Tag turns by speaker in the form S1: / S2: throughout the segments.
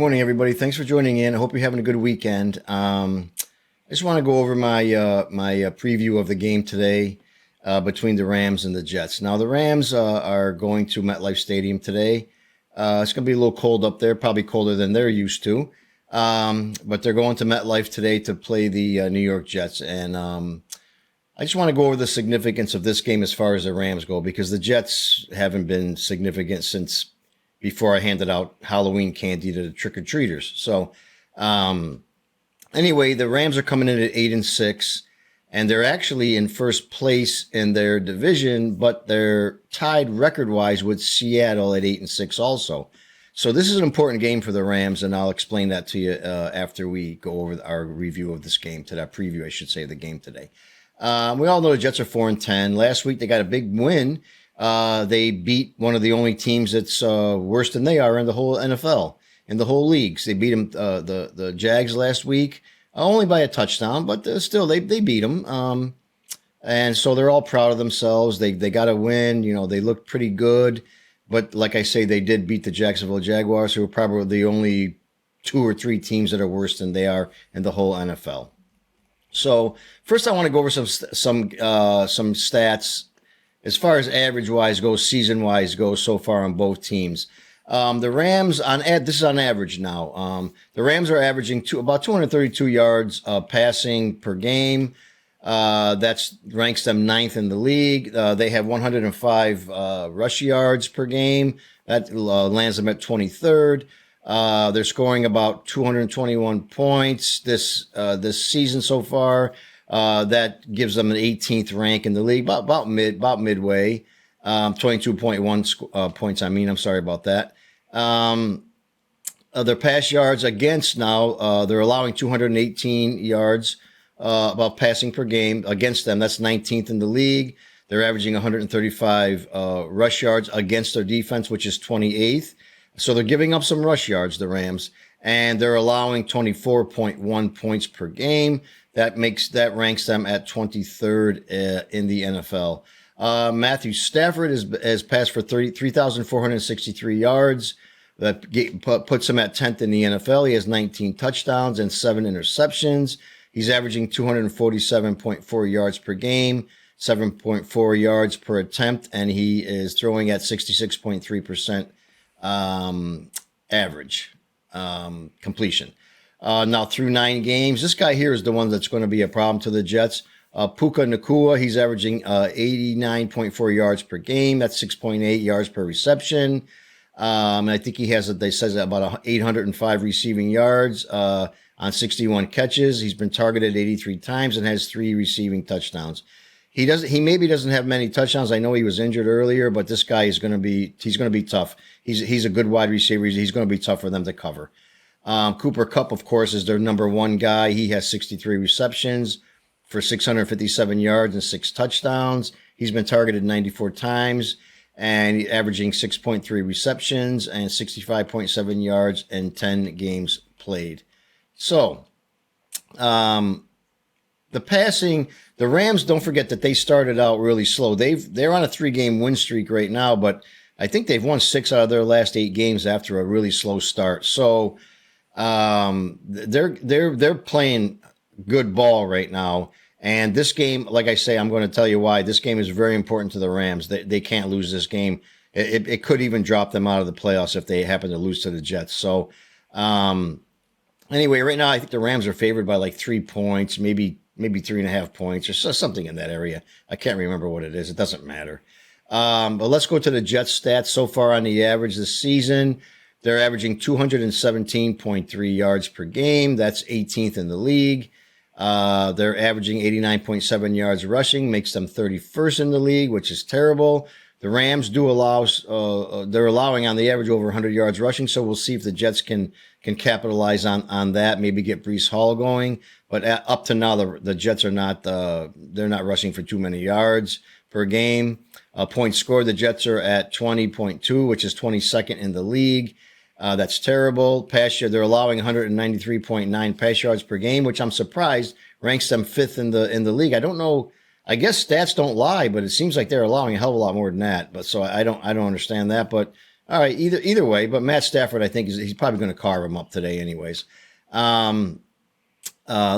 S1: morning, everybody. Thanks for joining in. I hope you're having a good weekend. I just want to go over my preview of the game today between the Rams and the Jets. Now, the Rams are going to MetLife Stadium today. It's going to be a little cold up there, probably colder than they're used to. But they're going to MetLife today to play the New York Jets. And I just want to go over the significance of this game as far as the Rams go, because the Jets haven't been significant since before I handed out Halloween candy to the trick-or-treaters. So anyway, the Rams are coming in at 8-6, and they're actually in first place in their division, but they're tied record-wise with Seattle at 8-6 also. So this is an important game for the Rams, and I'll explain that to you after we go over our review of this game, to that preview, I should say, of the game today. We all know the Jets are 4-10. Last week they got a big win. They beat one of the only teams that's worse than they are in the whole NFL, in the whole leagues. They beat them, the Jags last week, only by a touchdown, but still they beat them. And so they're all proud of themselves. They got a win. You know, they looked pretty good. But like I say, they did beat the Jacksonville Jaguars, who are probably the only 2 or 3 teams that are worse than they are in the whole NFL. So first, I want to go over some stats as far as average-wise goes, season-wise goes so far on both teams. The Rams, this is on average now. The Rams are averaging about 232 yards passing per game. That ranks them 9th in the league. They have 105 rush yards per game. That lands them at 23rd. They're scoring about 221 points this season so far. That gives them an 18th rank in the league, about midway. 22.1 points. I'm sorry about that. Their pass yards against now, they're allowing 218 yards about passing per game against them. That's 19th in the league. They're averaging 135 rush yards against their defense, which is 28th. So they're giving up some rush yards, the Rams, and they're allowing 24.1 points per game. That ranks them at 23rd in the NFL. Matthew Stafford has passed for 3,463 yards. That puts him at 10th in the NFL. He has 19 touchdowns and 7 interceptions. He's averaging 247.4 yards per game, 7.4 yards per attempt, and he is throwing at 66.3% average completion. Now through 9 games, this guy here is the one that's going to be a problem to the Jets. Puka Nacua, he's averaging 89.4 yards per game. That's 6.8 yards per reception. I think he has, they says about 805 receiving yards on 61 catches. He's been targeted 83 times and has 3 receiving touchdowns. He maybe doesn't have many touchdowns. I know he was injured earlier, but this guy he's going to be tough. He's a good wide receiver. He's going to be tough for them to cover. Cooper Kupp, of course, is their number 1 guy. He has 63 receptions for 657 yards and 6 touchdowns. He's been targeted 94 times and averaging 6.3 receptions and 65.7 yards in 10 games played. So, the passing, the Rams, don't forget that they started out really slow. They're on a 3-game win streak right now, but I think they've won 6 out of their last 8 games after a really slow start. So, they're playing good ball right now. And this game, like I say, I'm going to tell you why. This game is very important to the Rams. They can't lose this game. It could even drop them out of the playoffs if they happen to lose to the Jets. So, anyway, right now I think the Rams are favored by like 3 points, maybe 3.5 points, or something in that area. I can't remember what it is. It doesn't matter. But let's go to the Jets stats so far on the average this season. They're averaging 217.3 yards per game. That's 18th in the league. They're averaging 89.7 yards rushing, makes them 31st in the league, which is terrible. The Rams do allow, they're allowing on the average over 100 yards rushing, so we'll see if the Jets can capitalize on that, maybe get Breece Hall going. But up to now, the Jets are not, they're not rushing for too many yards per game. Points scored, the Jets are at 20.2, which is 22nd in the league. That's terrible. Pass yard, they're allowing 193.9 pass yards per game, which I'm surprised ranks them 5th in the league. I don't know. I guess stats don't lie, but it seems like they're allowing a hell of a lot more than that. But so I don't understand that. But All right, either way, but Matt Stafford, I think he's probably going to carve him up today, anyways. Let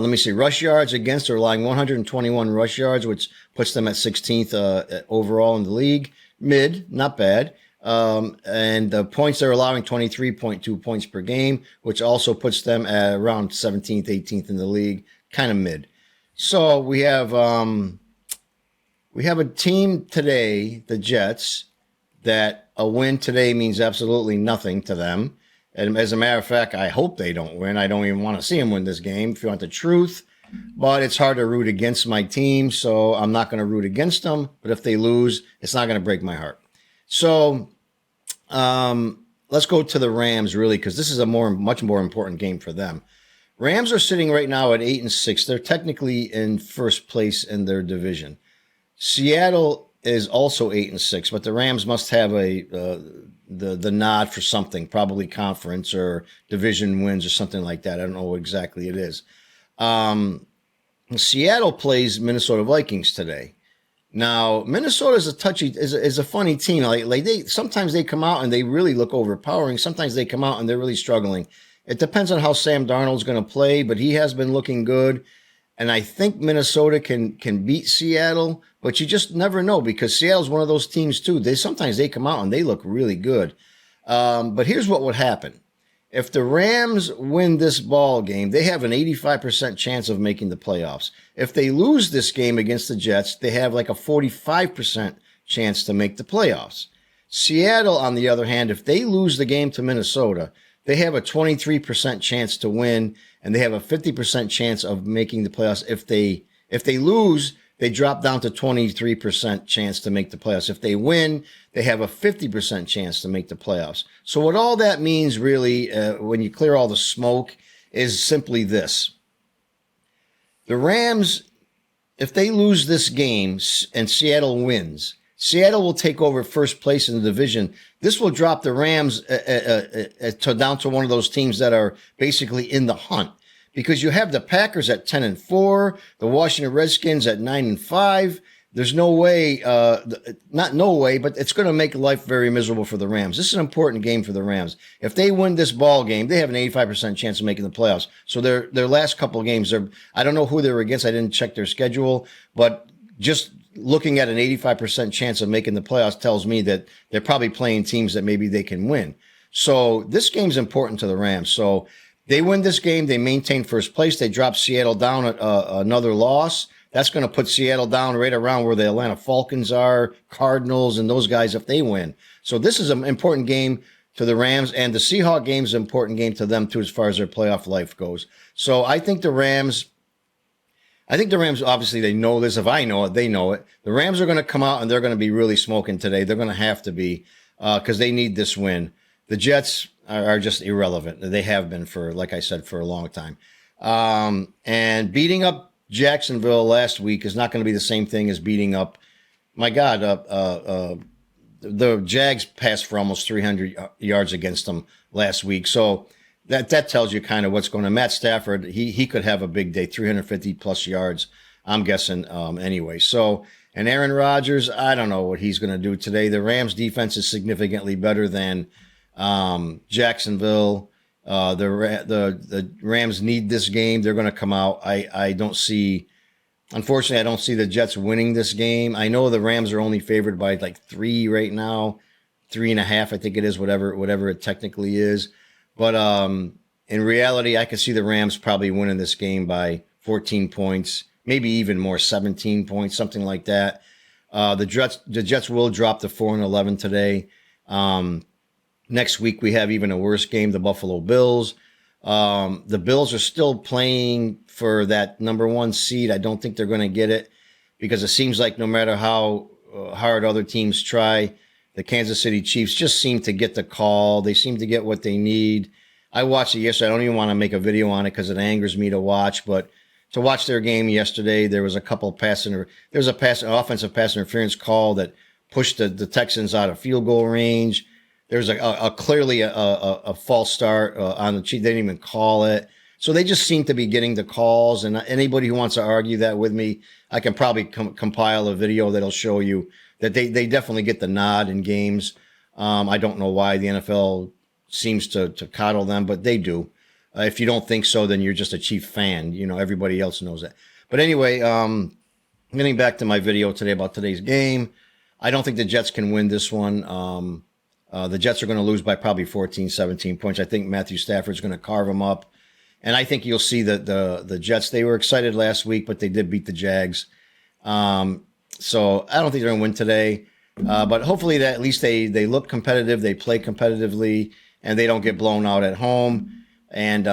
S1: me see. Rush yards against are allowing 121 rush yards, which puts them at 16th overall in the league. Mid, not bad. And the points they're allowing 23.2 points per game, which also puts them at around 17th, 18th in the league, kind of mid. So we have a team today, the Jets, that a win today means absolutely nothing to them. And as a matter of fact, I hope they don't win. I don't even want to see them win this game, if you want the truth. But it's hard to root against my team, so I'm not going to root against them. But if they lose, it's not going to break my heart. So let's go to the Rams, really, because this is a much more important game for them. Rams are sitting right now at 8-6. They're technically in first place in their division. Seattle is also 8-6, but the Rams must have the nod for something, probably conference or division wins or something like that. I don't know what exactly it is. Seattle plays Minnesota Vikings today. Now, Minnesota is a funny team. Like they sometimes they come out and they really look overpowering. Sometimes they come out and they're really struggling. It depends on how Sam Darnold's going to play, but he has been looking good. And I think Minnesota can beat Seattle, but you just never know because Seattle's one of those teams too. Sometimes they come out and they look really good. But here's what would happen. If the Rams win this ball game, they have an 85% chance of making the playoffs. If they lose this game against the Jets, they have like a 45% chance to make the playoffs. Seattle, on the other hand, if they lose the game to Minnesota, they have a 23% chance to win, and they have a 50% chance of making the playoffs. If they lose, they drop down to 23% chance to make the playoffs. If they win, they have a 50% chance to make the playoffs. So what all that means really, when you clear all the smoke, is simply this. The Rams, if they lose this game and Seattle wins, Seattle will take over first place in the division. This will drop the Rams down to one of those teams that are basically in the hunt. Because you have the Packers at 10-4, the Washington Redskins at 9-5. There's no way, not no way, but it's going to make life very miserable for the Rams. This is an important game for the Rams. If they win this ball game, they have an 85% chance of making the playoffs. So their last couple of games, I don't know who they were against. I didn't check their schedule, but just looking at an 85% chance of making the playoffs tells me that they're probably playing teams that maybe they can win. So this game's important to the Rams. So they win this game. They maintain first place. They drop Seattle down another loss. That's going to put Seattle down right around where the Atlanta Falcons are, Cardinals, and those guys if they win. So this is an important game to the Rams, and the Seahawks game is an important game to them too as far as their playoff life goes. So I think the Rams, obviously, they know this. If I know it, they know it. The Rams are going to come out and they're going to be really smoking today. They're going to have to be because they need this win. The Jets are just irrelevant. They have been like I said, for a long time. And beating up Jacksonville last week is not going to be the same thing as beating up, my God, the Jags passed for almost 300 yards against them last week. So that tells you kind of what's going on. Matt Stafford, he could have a big day, 350 plus yards, I'm guessing, anyway. So, and Aaron Rodgers, I don't know what he's going to do today. The Rams defense is significantly better than Jacksonville. The Rams need this game. They're going to come out. Unfortunately, I don't see the Jets winning this game. I know the Rams are only favored by like 3 right now, 3.5, I think it is, whatever it technically is. But in reality, I can see the Rams probably winning this game by 14 points, maybe even more, 17 points, something like that. The Jets will drop to 4-11 today. Next week, we have even a worse game, the Buffalo Bills. The Bills are still playing for that number 1 seed. I don't think they're going to get it because it seems like no matter how hard other teams try, the Kansas City Chiefs just seem to get the call. They seem to get what they need. I watched it yesterday. I don't even want to make a video on it because it angers me to watch, but to watch their game yesterday, there was a couple of an offensive pass interference call that pushed the Texans out of field goal range. There's clearly a false start on the Chiefs. They didn't even call it. So they just seem to be getting the calls. And anybody who wants to argue that with me, I can probably compile a video that'll show you that they definitely get the nod in games. I don't know why the NFL seems to coddle them, but they do. If you don't think so, then you're just a Chief fan. You know, everybody else knows that. But anyway, getting back to my video today about today's game, I don't think the Jets can win this one. The Jets are going to lose by probably 14, 17 points. I think Matthew Stafford's going to carve them up. And I think you'll see that the Jets, they were excited last week, but they did beat the Jags. So I don't think they're going to win today. But hopefully that at least they look competitive, they play competitively, and they don't get blown out at home. And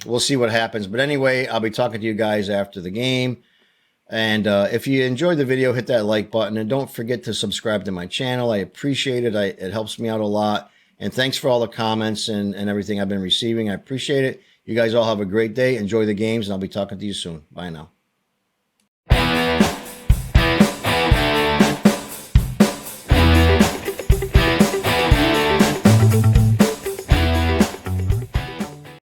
S1: we'll see what happens. But anyway, I'll be talking to you guys after the game. And if you enjoyed the video, hit that like button. And don't forget to subscribe to my channel. I appreciate it. It helps me out a lot. And thanks for all the comments and everything I've been receiving. I appreciate it. You guys all have a great day. Enjoy the games, and I'll be talking to you soon. Bye now.